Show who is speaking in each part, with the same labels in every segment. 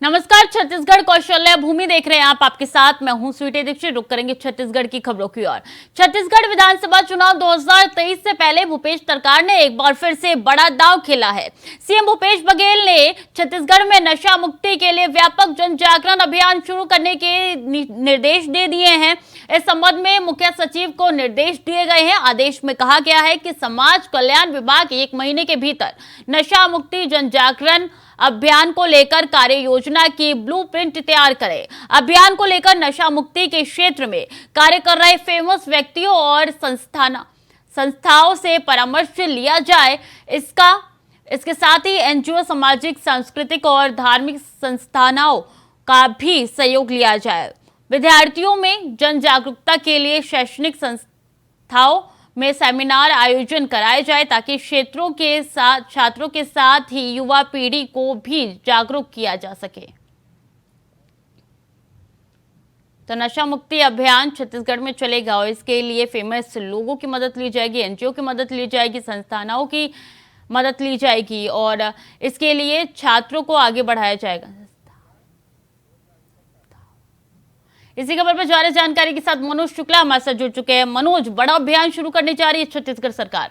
Speaker 1: नमस्कार, छत्तीसगढ़ कौशल्या भूमि देख रहे हैं आप। आपके साथ मैं हूं स्वीटी दीक्षित। रुक करेंगे छत्तीसगढ़ की खबरों की ओर। छत्तीसगढ़ विधानसभा चुनाव 2023 से पहले भूपेश सरकार ने एक बार फिर से बड़ा दांव खेला है। सीएम भूपेश बघेल ने छत्तीसगढ़ में नशा मुक्ति के लिए व्यापक जन जागरण अभियान शुरू करने के निर्देश दे दिए हैं। इस संबंध में मुख्य सचिव को निर्देश दिए गए हैं। आदेश में कहा गया है कि समाज कल्याण विभाग 1 महीने के भीतर नशा मुक्ति जन जागरण अभियान को लेकर कार्य योजना की ब्लूप्रिंट तैयार करें। अभियान को लेकर नशा मुक्ति के क्षेत्र में कार्य कर रहे फेमस व्यक्तियों और संस्थाओं से परामर्श लिया जाए। इसके साथ ही एनजीओ, सामाजिक, सांस्कृतिक और धार्मिक संस्थानों का भी सहयोग लिया जाए। विद्यार्थियों में जन जागरूकता के लिए शैक्षणिक संस्थाओं में सेमिनार आयोजन कराए जाए ताकि क्षेत्रों के साथ छात्रों के साथ ही युवा पीढ़ी को भी जागरूक किया जा सके। तो नशा मुक्ति अभियान छत्तीसगढ़ में चलेगा और इसके लिए फेमस लोगों की मदद ली जाएगी, एनजीओ की मदद ली जाएगी, संस्थानों की मदद ली जाएगी और इसके लिए छात्रों को आगे बढ़ाया जाएगा। इसी खबर पर ज्यादा जानकारी के साथ मनोज शुक्ला हमारे साथ जुड़ चुके हैं। मनोज, बड़ा अभियान शुरू करने जा रही है छत्तीसगढ़ सरकार।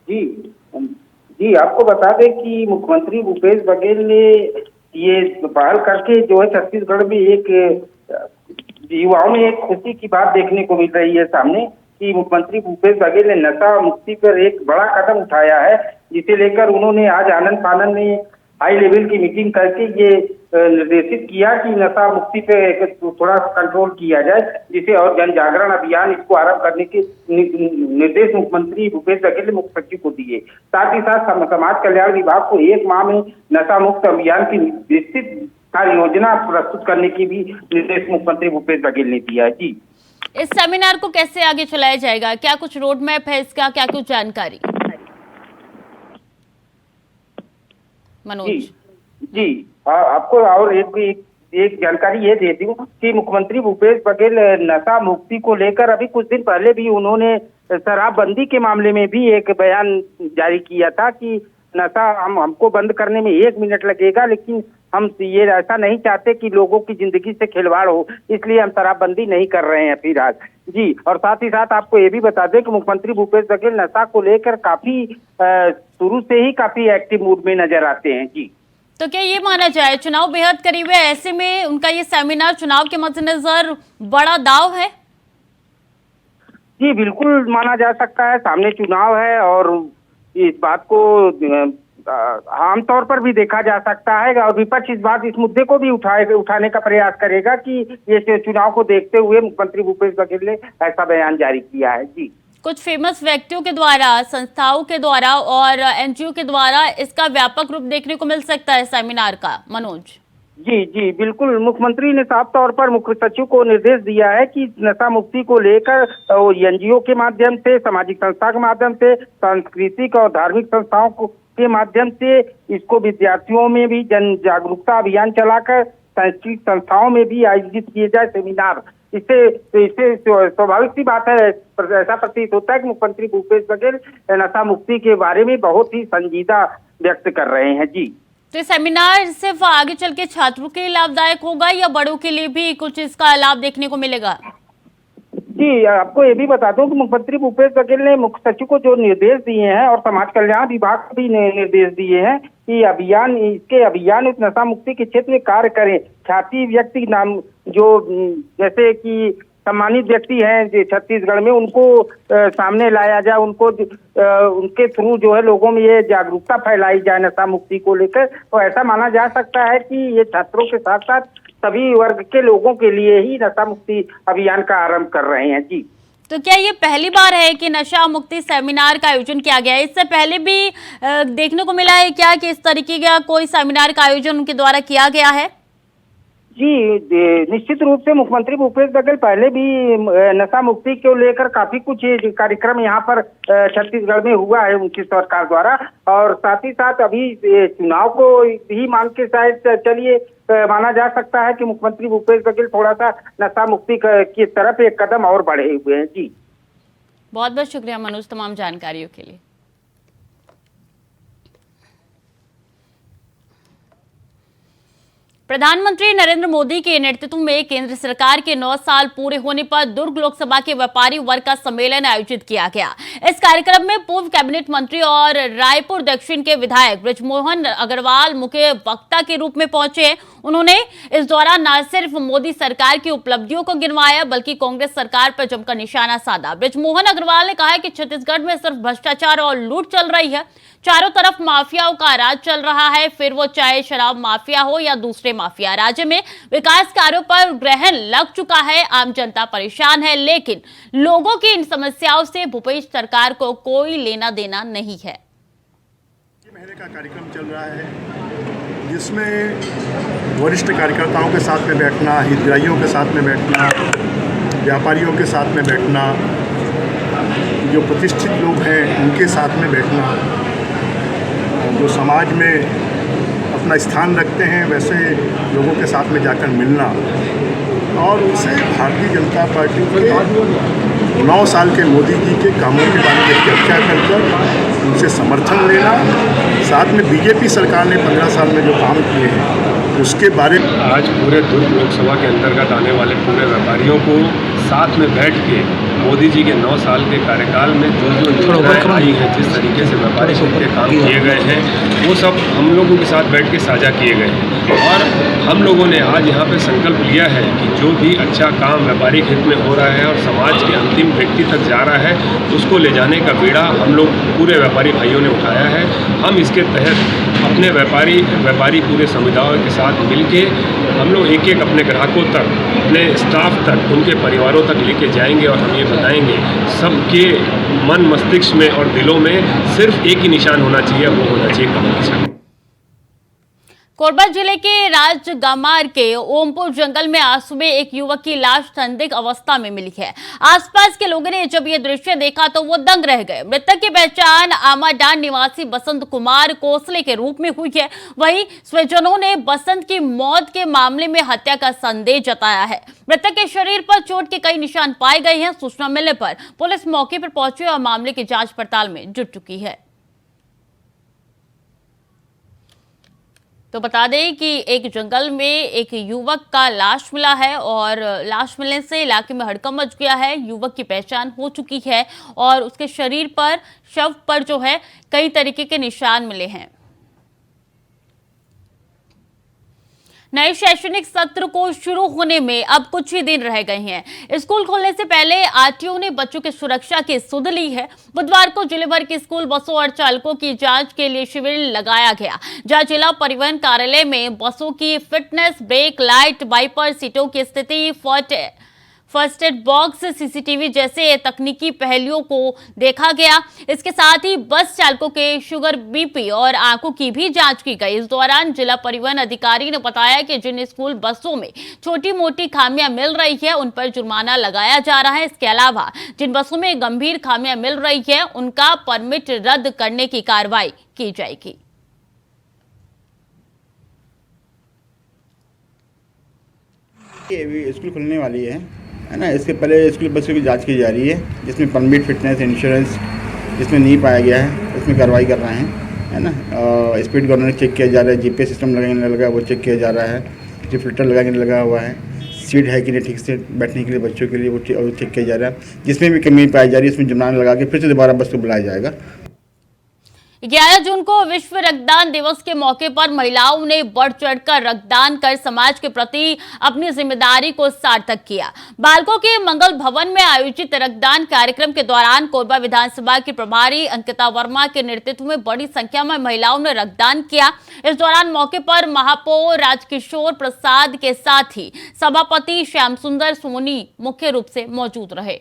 Speaker 2: जी जी, आपको बता दें कि मुख्यमंत्री भूपेश बघेल ने ये पहल करके जो है छत्तीसगढ़ में एक युवाओं में एक खुशी की बात देखने को मिल रही है सामने कि मुख्यमंत्री भूपेश बघेल ने नशा मुक्ति पर एक बड़ा कदम उठाया है, जिसे लेकर उन्होंने आज आनंद फानन में हाई लेवल की मीटिंग करके ये निर्देशित किया कि नशा मुक्ति पे थोड़ा कंट्रोल किया जाए, जिसे और जन जागरण अभियान इसको आरंभ करने के निर्देश मुख्यमंत्री भूपेश बघेल ने मुख्य सचिव को दिए। साथ ही साथ समाज कल्याण विभाग को 1 माह में नशा मुक्त अभियान की विस्तृत कार्य योजना प्रस्तुत करने की भी निर्देश मुख्यमंत्री भूपेश बघेल ने दिया है। जी,
Speaker 1: इस सेमिनार को कैसे आगे चलाया जाएगा? क्या कुछ रोड मैप है इसका? क्या कुछ जानकारी मनोज?
Speaker 2: जी, आपको और एक जानकारी ये दे दूं कि मुख्यमंत्री भूपेश बघेल नशा मुक्ति को लेकर अभी कुछ दिन पहले भी उन्होंने शराबबंदी के मामले में भी एक बयान जारी किया था कि नशा हमको बंद करने में 1 मिनट लगेगा, लेकिन हम ये ऐसा नहीं चाहते कि लोगों की जिंदगी से खिलवाड़ हो, इसलिए हम शराबबंदी नहीं कर रहे हैं फिलहाल। जी, और साथ ही साथ आपको ये भी बता दें कि मुख्यमंत्री भूपेश बघेल नशा को लेकर काफी शुरू से ही काफी एक्टिव मूड में नजर आते हैं। जी,
Speaker 1: तो क्या ये माना जाए चुनाव बेहद करीब है, ऐसे में उनका ये सेमिनार चुनाव के मद्देनजर बड़ा दाव है?
Speaker 2: जी, बिल्कुल माना जा सकता है। सामने चुनाव है और इस बात को आमतौर पर भी देखा जा सकता है और विपक्ष इस मुद्दे को भी उठाने का प्रयास करेगा कि ये चुनाव को देखते हुए मुख्यमंत्री भूपेश बघेल ने ऐसा बयान जारी किया है। जी,
Speaker 1: कुछ फेमस व्यक्तियों के द्वारा, संस्थाओं के द्वारा और एनजीओ के द्वारा इसका व्यापक रूप देखने को मिल सकता है सेमिनार का। मनोज
Speaker 2: जी जी, बिल्कुल। मुख्यमंत्री ने साफ तौर पर मुख्य सचिव को निर्देश दिया है कि नशा मुक्ति को लेकर एनजीओ के माध्यम से, सामाजिक संस्था के माध्यम से, सांस्कृतिक और धार्मिक संस्थाओं के माध्यम से इसको विद्यार्थियों में भी जन जागरूकता अभियान चलाकर शैक्षिक संस्थाओं में भी आयोजित किए जाए सेमिनार। इससे स्वाभाविक सी बात है, ऐसा प्रतीत होता है कि मुख्यमंत्री भूपेश बघेल नशा मुक्ति के बारे में बहुत ही संजीदा व्यक्त कर रहे हैं। जी,
Speaker 1: तो सेमिनार सिर्फ आगे चल के छात्रों के लिए लाभदायक होगा या बड़ों के लिए भी कुछ इसका लाभ देखने को मिलेगा?
Speaker 2: जी, आपको ये भी बता दूं कि मुख्यमंत्री भूपेश बघेल ने मुख्य सचिव को जो निर्देश दिए हैं और समाज कल्याण विभाग को भी निर्देश दिए हैं कि अभियान इस नशा मुक्ति के क्षेत्र में कार्य करें। ख्याति व्यक्ति नाम जो जैसे कि सम्मानित व्यक्ति हैं जो छत्तीसगढ़ में, उनको सामने लाया जाए, उनके थ्रू जो है लोगों में ये जागरूकता फैलाई जाए नशा मुक्ति को लेकर। तो ऐसा माना जा सकता है कि ये छात्रों के साथ साथ सभी वर्ग के लोगों के लिए ही नशा मुक्ति अभियान का आरंभ कर रहे हैं। जी,
Speaker 1: तो क्या ये पहली बार है कि नशा मुक्ति सेमिनार का आयोजन किया गया है? इससे पहले भी देखने को मिला है क्या कि इस तरीके का कोई सेमिनार का आयोजन उनके द्वारा किया गया है?
Speaker 2: जी, निश्चित रूप से मुख्यमंत्री भूपेश बघेल पहले भी नशा मुक्ति को लेकर काफी कुछ कार्यक्रम यहाँ पर छत्तीसगढ़ में हुआ है उनकी सरकार द्वारा, और साथ ही साथ अभी चुनाव को ही मान के शायद चलिए माना जा सकता है कि मुख्यमंत्री भूपेश बघेल थोड़ा सा नशा मुक्ति की तरफ एक कदम और बढ़े हुए हैं। जी,
Speaker 1: बहुत बहुत शुक्रिया मनोज तमाम जानकारियों के लिए। प्रधानमंत्री नरेंद्र मोदी के नेतृत्व में केंद्र सरकार के 9 साल पूरे होने पर दुर्ग लोकसभा के व्यापारी वर्ग का सम्मेलन आयोजित किया गया। इस कार्यक्रम में पूर्व कैबिनेट मंत्री और रायपुर दक्षिण के विधायक बृजमोहन अग्रवाल मुख्य वक्ता के रूप में पहुंचे। उन्होंने इस दौरान न सिर्फ मोदी सरकार की उपलब्धियों को गिनवाया बल्कि कांग्रेस सरकार पर जमकर निशाना साधा। बृजमोहन अग्रवाल ने कहा कि छत्तीसगढ़ में सिर्फ भ्रष्टाचार और लूट चल रही है, चारों तरफ माफियाओं का राज चल रहा है, फिर वो चाहे शराब माफिया हो या दूसरे माफिया। राज्य में विकास कार्यों पर ग्रहण लग चुका है, आम जनता परेशान है, लेकिन लोगों की इन समस्याओं से भूपेश सरकार को कोई लेना देना नहीं है।
Speaker 3: महीने का कार्यक्रम चल रहा है जिसमें वरिष्ठ कार्यकर्ताओं के साथ में बैठना, हितग्राहियों के साथ में बैठना, व्यापारियों के साथ में बैठना, जो प्रतिष्ठित लोग हैं उनके साथ में बैठना, जो समाज में अपना स्थान रखते हैं वैसे लोगों के साथ में जाकर मिलना और उनसे भारतीय जनता पार्टी के 9 साल के मोदी जी के कामों के बारे में चर्चा कर उनसे समर्थन लेना, साथ में बीजेपी सरकार ने 15 साल में जो काम किए हैं उसके बारे में।
Speaker 4: आज पूरे दुर्ग लोकसभा के अंतर्गत आने वाले पूरे व्यापारियों को साथ में बैठ के मोदी जी के 9 साल के कार्यकाल में जो योजनाएं आई हैं, जिस तरीके से व्यापारी हित के काम किए गए हैं, वो सब हम लोगों के साथ बैठ के साझा किए गए हैं। और हम लोगों ने आज यहाँ पे संकल्प लिया है कि जो भी अच्छा काम व्यापारिक हित में हो रहा है और समाज के अंतिम व्यक्ति तक जा रहा है, उसको ले जाने का बीड़ा हम लोग पूरे व्यापारी भाइयों ने उठाया है। हम इसके तहत अपने व्यापारी पूरे समुदायों के साथ मिलके हम लोग एक एक अपने ग्राहकों तक, अपने स्टाफ तक, उनके परिवारों तक लेके जाएंगे और हम ये बताएंगे सबके मन मस्तिष्क में और दिलों में सिर्फ एक ही निशान होना चाहिए, वो होना चाहिए कमल निशान।
Speaker 1: कोरबा जिले के राजगामार के ओमपुर जंगल में आज सुबह एक युवक की लाश संदिग्ध अवस्था में मिली है। आसपास के लोगों ने जब ये दृश्य देखा तो वो दंग रह गए। मृतक की पहचान आमाडांड निवासी बसंत कुमार कोसले के रूप में हुई है। वहीं स्वजनों ने बसंत की मौत के मामले में हत्या का संदेह जताया है। मृतक के शरीर पर चोट के कई निशान पाए गए हैं। सूचना मिलने पर पुलिस मौके पर पहुंची और मामले की जांच पड़ताल में जुट चुकी है। तो बता दें कि एक जंगल में एक युवक का लाश मिला है और लाश मिलने से इलाके में हड़कंप मच गया है। युवक की पहचान हो चुकी है और उसके शरीर पर, शव पर जो है कई तरीके के निशान मिले हैं। नए शैक्षणिक सत्र को शुरू होने में अब कुछ ही दिन रह गए हैं। स्कूल खोलने से पहले आरटीओ ने बच्चों की सुरक्षा की सुध ली है। बुधवार को जिले भर के स्कूल बसों और चालकों की जांच के लिए शिविर लगाया गया, जहां जिला परिवहन कार्यालय में बसों की फिटनेस, ब्रेक लाइट, वाइपर, सीटों की स्थिति, फर्स्ट एड बॉक्स, सीसीटीवी जैसे तकनीकी पहलुओं को देखा गया। इसके साथ ही बस चालकों के शुगर, बीपी और आंखों की भी जांच की गई। इस दौरान जिला परिवहन अधिकारी ने बताया कि जिन स्कूल बसों में छोटी मोटी खामियां मिल रही है उन पर जुर्माना लगाया जा रहा है। इसके अलावा जिन बसों में गंभीर खामियां मिल रही है उनका परमिट रद्द करने की कार्रवाई की जाएगी।
Speaker 5: स्कूल खुलने वाली है ना। इसके पहले स्कूल बसों की जांच की जा रही है, जिसमें परमिट, फिटनेस, इंश्योरेंस जिसमें नहीं पाया गया है उसमें कार्रवाई कर रहे हैं, है ना। स्पीड गवर्नर चेक किया जा रहा है, जीपीएस सिस्टम लगाने लगा वो चेक किया जा रहा है, जो फिल्टर लगाने लगा हुआ है, सीट है कि नहीं ठीक से बैठने के लिए बच्चों के लिए वो चेक किया जा रहा है। जिसमें भी कमी पाई जा रही है उसमें जुर्माना लगा के फिर से दोबारा बस को बुलाया जाएगा।
Speaker 1: 11 जून को विश्व रक्तदान दिवस के मौके पर महिलाओं ने बढ़ चढ़कर रक्तदान कर समाज के प्रति अपनी जिम्मेदारी को सार्थक किया। बालकों के मंगल भवन में आयोजित रक्तदान कार्यक्रम के दौरान कोरबा विधानसभा की प्रभारी अंकिता वर्मा के नेतृत्व में बड़ी संख्या में महिलाओं ने रक्तदान किया। इस दौरान मौके पर महापौर राजकिशोर प्रसाद के साथ ही सभापति श्याम सुंदर सोनी मुख्य रूप से मौजूद रहे।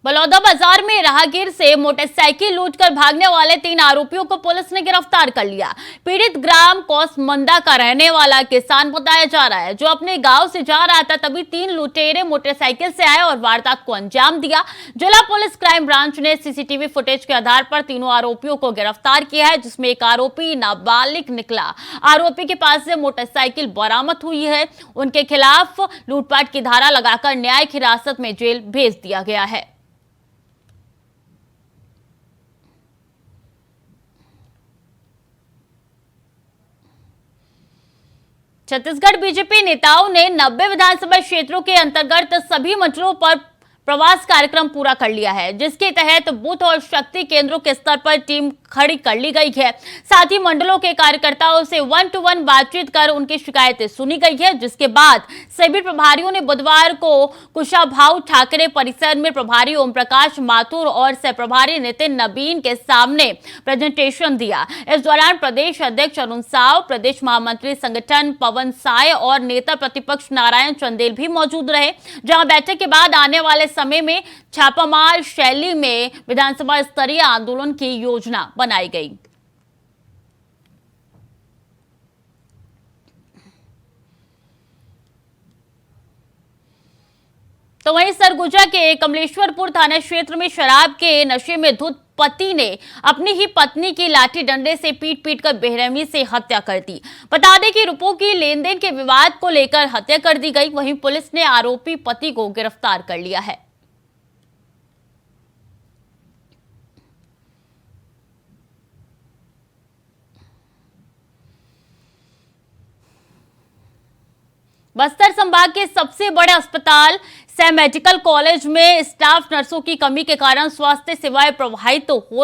Speaker 1: बलौदा बाजार में राहगीर से मोटरसाइकिल लूटकर भागने वाले 3 आरोपियों को पुलिस ने गिरफ्तार कर लिया। पीड़ित ग्राम कोसमंदा का रहने वाला किसान बताया जा रहा है, जो अपने गांव से जा रहा था तभी 3 लुटेरे मोटरसाइकिल से आए और वारदात को अंजाम दिया। जिला पुलिस क्राइम ब्रांच ने सीसीटीवी फुटेज के आधार पर तीनों आरोपियों को गिरफ्तार किया है, जिसमें एक आरोपी नाबालिग निकला। आरोपी के पास से मोटरसाइकिल बरामद हुई है। उनके खिलाफ लूटपाट की धारा लगाकर न्यायिक हिरासत में जेल भेज दिया गया है। छत्तीसगढ़ बीजेपी नेताओं ने 90 विधानसभा क्षेत्रों के अंतर्गत सभी मंडलों पर प्रवास कार्यक्रम पूरा कर लिया है, जिसके तहत बूथ और शक्ति केंद्रों के स्तर पर टीम खड़ी कर ली गई है। साथ ही मंडलों के कार्यकर्ताओं से 1-to-1 बातचीत कर उनकी शिकायतें सुनी गई है, जिसके बाद सभी प्रभारियों ने बुधवार को कुशाभाऊ ठाकरे परिसर में प्रभारी ओम प्रकाश माथुर और सह प्रभारी नितिन नबीन के सामने प्रेजेंटेशन दिया। इस दौरान प्रदेश अध्यक्ष अरुण साव, प्रदेश महामंत्री संगठन पवन साय और नेता प्रतिपक्ष नारायण चंदेल भी मौजूद रहे, जहां बैठक के बाद आने वाले समय में छापामार शैली में विधानसभा स्तरीय आंदोलन की योजना बनाई गई। तो वहीं सरगुजा के कमलेश्वरपुर थाना क्षेत्र में शराब के नशे में धुत पति ने अपनी ही पत्नी की लाठी डंडे से पीट कर बेरहमी से हत्या कर दी। बता दें कि रुपयों की लेन देन के विवाद को लेकर हत्या कर दी गई। वहीं पुलिस ने आरोपी पति को गिरफ्तार कर लिया है। बस्तर संभाग के सबसे बड़े अस्पताल सै मेडिकल कॉलेज में स्टाफ नर्सों की कमी के कारण स्वास्थ्य सेवाएं प्रभावित हो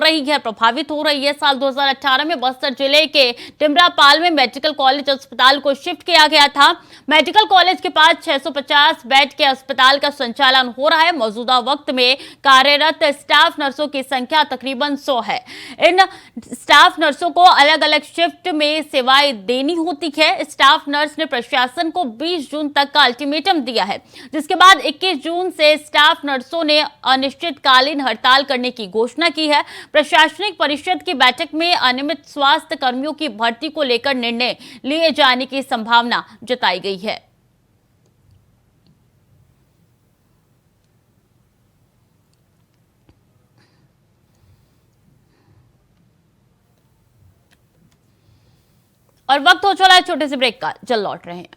Speaker 1: रही है। साल 2018 में बस्तर जिले के टिमरापाल में मेडिकल कॉलेज अस्पताल को शिफ्ट किया गया था। मेडिकल कॉलेज के पास 650 बेड के अस्पताल का संचालन हो रहा है। मौजूदा वक्त में कार्यरत स्टाफ नर्सों की संख्या तकरीबन 100 है। इन स्टाफ नर्सों को अलग अलग शिफ्ट में सेवाएं देनी होती है। स्टाफ नर्स ने प्रशासन को 20 जून तक का अल्टीमेटम दिया है, जिसके बाद 21 जून से स्टाफ नर्सों ने अनिश्चितकालीन हड़ताल करने की घोषणा की है। प्रशासनिक परिषद की बैठक में अनियमित स्वास्थ्य कर्मियों की भर्ती को लेकर निर्णय लिए जाने की संभावना जताई गई है। और वक्त हो चला है छोटे से ब्रेक का, जल्द लौट रहे हैं।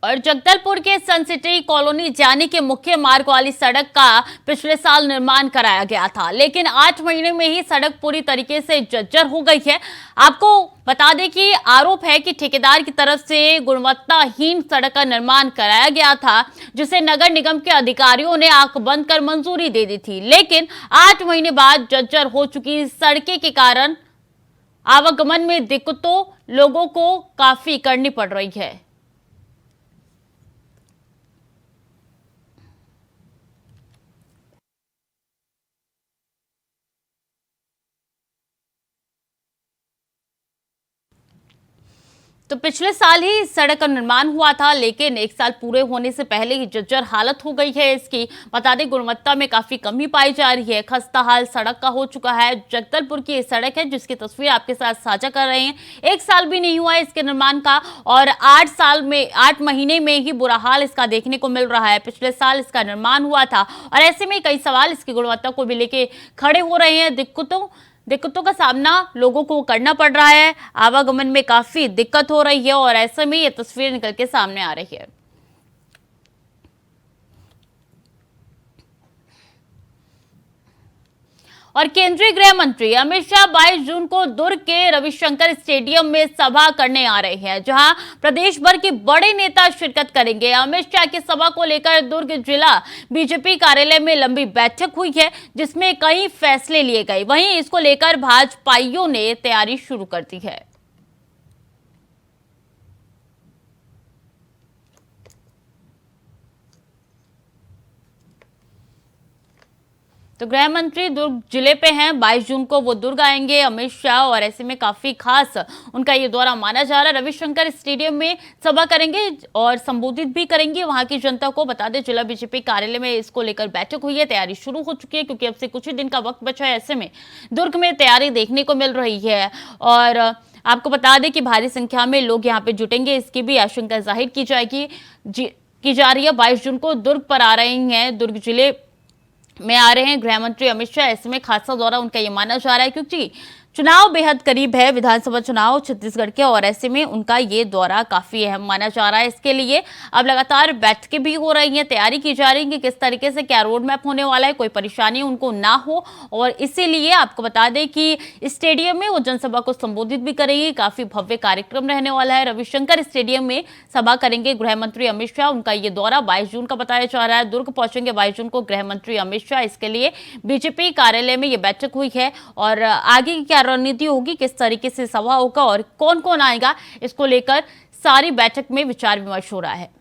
Speaker 1: और जगदलपुर के सन सिटी कॉलोनी जाने के मुख्य मार्ग वाली सड़क का पिछले साल निर्माण कराया गया था, लेकिन 8 महीने में ही सड़क पूरी तरीके से जर्जर हो गई है। आपको बता दें कि आरोप है कि ठेकेदार की तरफ से गुणवत्ताहीन सड़क का निर्माण कराया गया था, जिसे नगर निगम के अधिकारियों ने आंख बंद कर मंजूरी दे दी थी। लेकिन 8 महीने बाद जर्जर हो चुकी सड़कें के कारण आवागमन में दिक्कतों लोगों को काफी करनी पड़ रही है। तो पिछले साल ही इस सड़क का निर्माण हुआ था, लेकिन 1 साल पूरे होने से पहले ही जर्जर हालत हो गई है इसकी। बता दें, गुणवत्ता में काफी कमी पाई जा रही है। खस्ता हाल सड़क का हो चुका है। जगदलपुर की ये सड़क है जिसकी तस्वीर आपके साथ साझा कर रहे हैं। 1 साल भी नहीं हुआ है इसके निर्माण का और 8 महीने में ही बुरा हाल इसका देखने को मिल रहा है। पिछले साल इसका निर्माण हुआ था और ऐसे में कई सवाल इसकी गुणवत्ता को भी लेके खड़े हो रहे हैं। दिक्कतों का सामना लोगों को करना पड़ रहा है। आवागमन में काफी दिक्कत हो रही है और ऐसे में ये तस्वीर निकल के सामने आ रही है। और केंद्रीय गृह मंत्री अमित शाह 22 जून को दुर्ग के रविशंकर स्टेडियम में सभा करने आ रहे हैं, जहां प्रदेश भर के बड़े नेता शिरकत करेंगे। अमित शाह की सभा को लेकर दुर्ग जिला बीजेपी कार्यालय में लंबी बैठक हुई है, जिसमें कई फैसले लिए गए। वहीं इसको लेकर भाजपाइयों ने तैयारी शुरू कर दी है। तो गृह मंत्री दुर्ग जिले पे हैं। 22 जून को वो दुर्ग आएंगे अमित शाह और ऐसे में काफी खास उनका ये दौरा माना जा रहा है। रविशंकर स्टेडियम में सभा करेंगे और संबोधित भी करेंगे वहां की जनता को। बता दें, जिला बीजेपी कार्यालय में इसको लेकर बैठक हुई है। तैयारी शुरू हो चुकी है क्योंकि अब से कुछ ही दिन का वक्त बचा है। ऐसे में दुर्ग में तैयारी देखने को मिल रही है और आपको बता दें कि भारी संख्या में लोग यहाँ पे जुटेंगे, इसकी भी आशंका जाहिर की जा रही है। 22 जून को दुर्ग पर आ रहे हैं, दुर्ग जिले में आ रहे हैं गृह मंत्री अमित शाह। ऐसे में खासा दौरा उनका ये माना जा रहा है क्योंकि चुनाव बेहद करीब है, विधानसभा चुनाव छत्तीसगढ़ के, और ऐसे में उनका ये दौरा काफी अहम माना जा रहा है। इसके लिए अब लगातार बैठकें भी हो रही हैं, तैयारी की जा रही है कि किस तरीके से क्या रोड मैप होने वाला है, कोई परेशानी उनको ना हो। और इसीलिए आपको बता दें कि स्टेडियम में वो जनसभा को संबोधित भी करेंगे। काफी भव्य कार्यक्रम रहने वाला है। रविशंकर स्टेडियम में सभा करेंगे गृह मंत्री अमित शाह। उनका ये दौरा 22 जून का बताया जा रहा है। दुर्ग पहुंचेंगे 22 जून को गृह मंत्री अमित शाह। इसके लिए बीजेपी कार्यालय में ये बैठक हुई है और आगे की क्या रणनीति होगी, किस तरीके से सभा होगा और कौन कौन आएगा, इसको लेकर सारी बैठक में विचार विमर्श हो रहा है।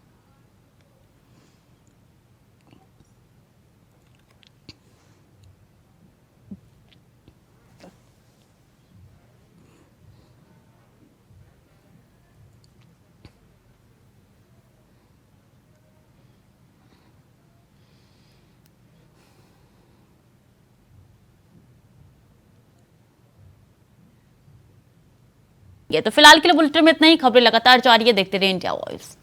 Speaker 1: ये तो फिलहाल के लिए बुलेटिन में इतना ही। खबरें लगातार जारी है, देखते रहिए इंडिया वॉइस।